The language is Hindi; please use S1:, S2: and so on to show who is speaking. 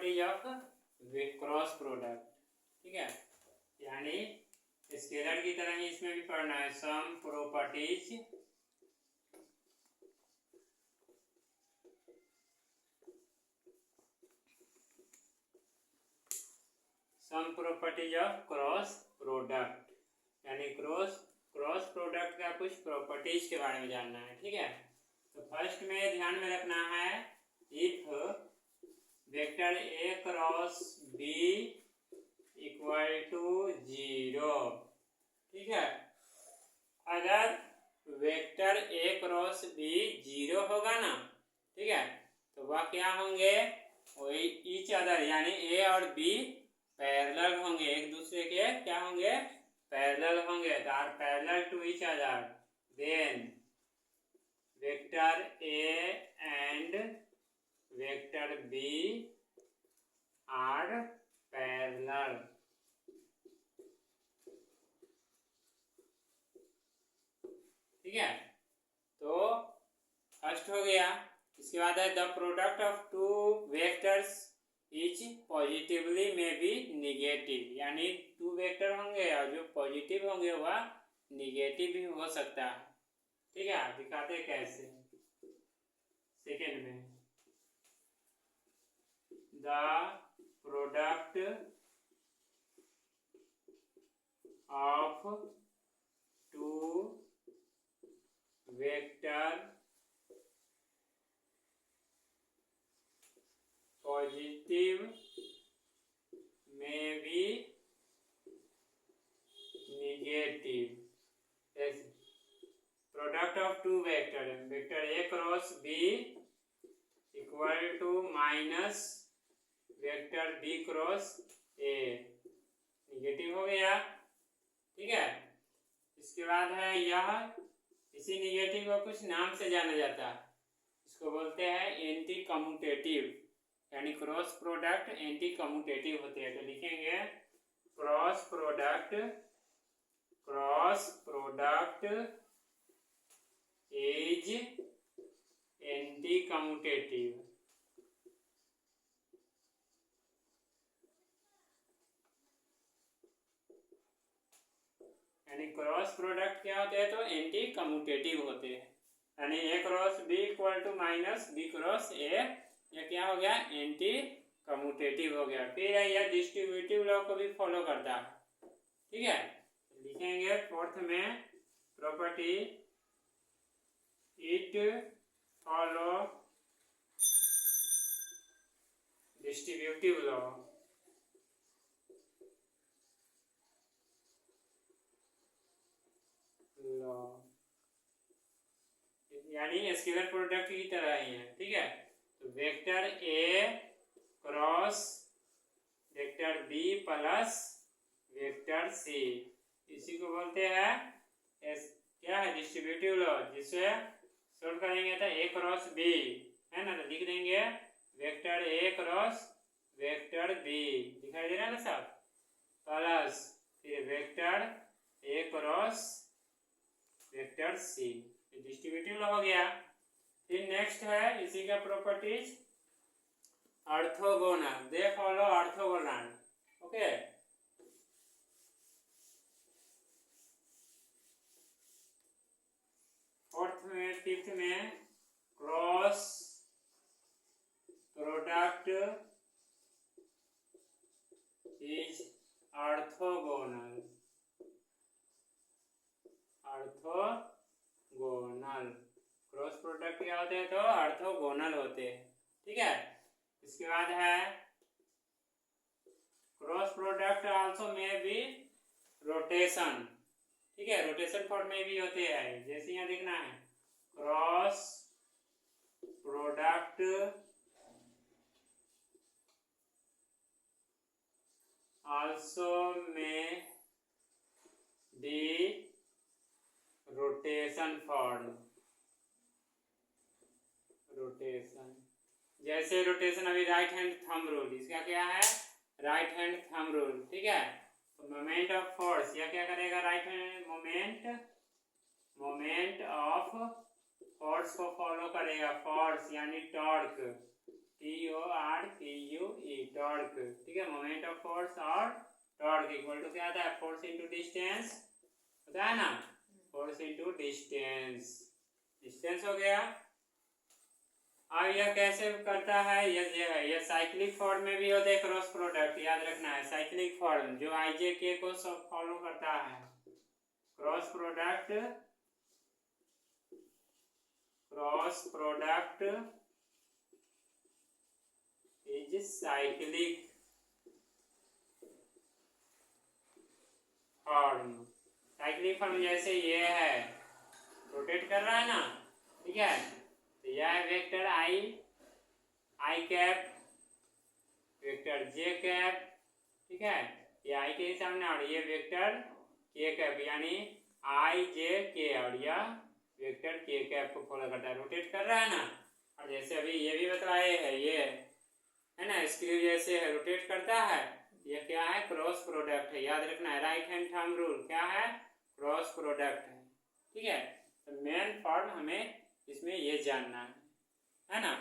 S1: Properties of cross product. ठीक है, यानी स्केलर की तरह ही इसमें भी पढ़ना है। Some properties of cross product, यानी क्रॉस प्रोडक्ट का कुछ प्रॉपर्टीज के बारे में जानना है। ठीक है, तो फर्स्ट में ध्यान में रखना है, if vector a cross B equal to 0। ठीक है, अगर वेक्टर ए क्रॉस बी 0 होगा ना, ठीक है, तो वह क्या होंगे, वही ईच अदर, यानी ए और बी पैरेलल होंगे, एक दूसरे के क्या होंगे, पैरेलल होंगे। तो are parallel to each other, then vector a and vector b are parallel. ठीक है, तो फर्स्ट हो गया। इसके बाद है the product of two vectors is positively may be negative, यानी टू वेक्टर होंगे और जो पॉजिटिव होंगे वह निगेटिव भी हो सकता है। ठीक है, दिखाते कैसे। सेकेंड में the product of two vector positive में भी negative. Product of two vector, vector a cross B equal to minus vector b cross a, negative हो गया। ठीक है, इसके बाद है यह, इसी निगेटिव को कुछ नाम से जाना जाता है, इसको बोलते हैं एंटी कम्यूटेटिव, यानी क्रॉस प्रोडक्ट एंटी कम्यूटेटिव होते हैं। तो लिखेंगे cross product is anti commutative. यानी क्रॉस प्रोडक्ट क्या होते हैं, तो एंटी कम्यूटेटिव होते हैं, यानी A cross B equal to minus B cross A, यह क्या हो गया, एंटी कम्यूटेटिव हो गया। फिर यह डिस्ट्रीब्यूटिव लॉ को भी फॉलो करता है। ठीक है, लिखेंगे फोर्थ में property it follow distributive law. यानी स्केलर प्रोडक्ट की तरह ही है। ठीक है, तो vector a cross vector b plus vector c, इसी को बोलते हैं क्या है, डिस्ट्रीब्यूटिव लॉ, जिससे सोल्व करेंगे तो ए क्रॉस बी है ना, तो लिख देंगे vector a cross vector b, दिखाई दे रहा है ना सब, प्लस फिर vector a cross vector c, distributive law हो गया। फिर नेक्स्ट है इसी का properties orthogonal, they follow orthogonal. Okay, fourth में फिफ्थ में cross product is orthogonal. Cross product क्या होते हैं, तो ऑर्थोगोनल होते हैं। ठीक है, इसके बाद है क्रॉस प्रोडक्ट आल्सो में भी रोटेशन। ठीक है, रोटेशन फॉर्म में भी होते हैं, जैसे यहाँ देखना है क्रॉस प्रोडक्ट आल्सो में भी रोटेशन फॉर्म। रोटेशन जैसे रोटेशन अभी राइट हैंड थंब रूल, इसका क्या है, राइट हैंड थंब रूल। ठीक है, तो मोमेंट ऑफ फोर्स, यह क्या करेगा, right hand moment of force को फॉलो करेगा, फोर्स यानी टॉर्क, TORQE टॉर्क, ठीक है, मोमेंट ऑफ फोर्स और टॉर्क इक्वल टू क्या आता है, फोर्स इंटू डिस्टेंस होता है ना, फोर्स इंटू डिस्टेंस, डिस्टेंस हो गया। अब यह कैसे करता है, यह साइक्लिक फॉर्म में भी होता है क्रॉस प्रोडक्ट, याद रखना है साइक्लिक फॉर्म जो IJK को सब फॉलो करता है। Cross product is cyclic form. Cyclic form जैसे ये है, रोटेट कर रहा है ना, ठीक है, तो यह है वेक्टर आई कैप, वेक्टर जे कैप, ठीक है, ये आई के सामने, और ये वेक्टर के कैप यानी IJK, और यह वेक्टर के कैप को फॉलो करता है, रोटेट कर रहा है ना। और जैसे अभी ये भी बतलाए है, ये है ना स्क्रू जैसे है, रोटेट करता है, ये क्या है, क्रॉस प्रोडक्ट है, याद रखना है, राइट हैंड थंब रूल क्या है, क्रॉस प्रोडक्ट है, ठीक है। तो मेन फॉर्म हमें इसमें ये जानना है ना।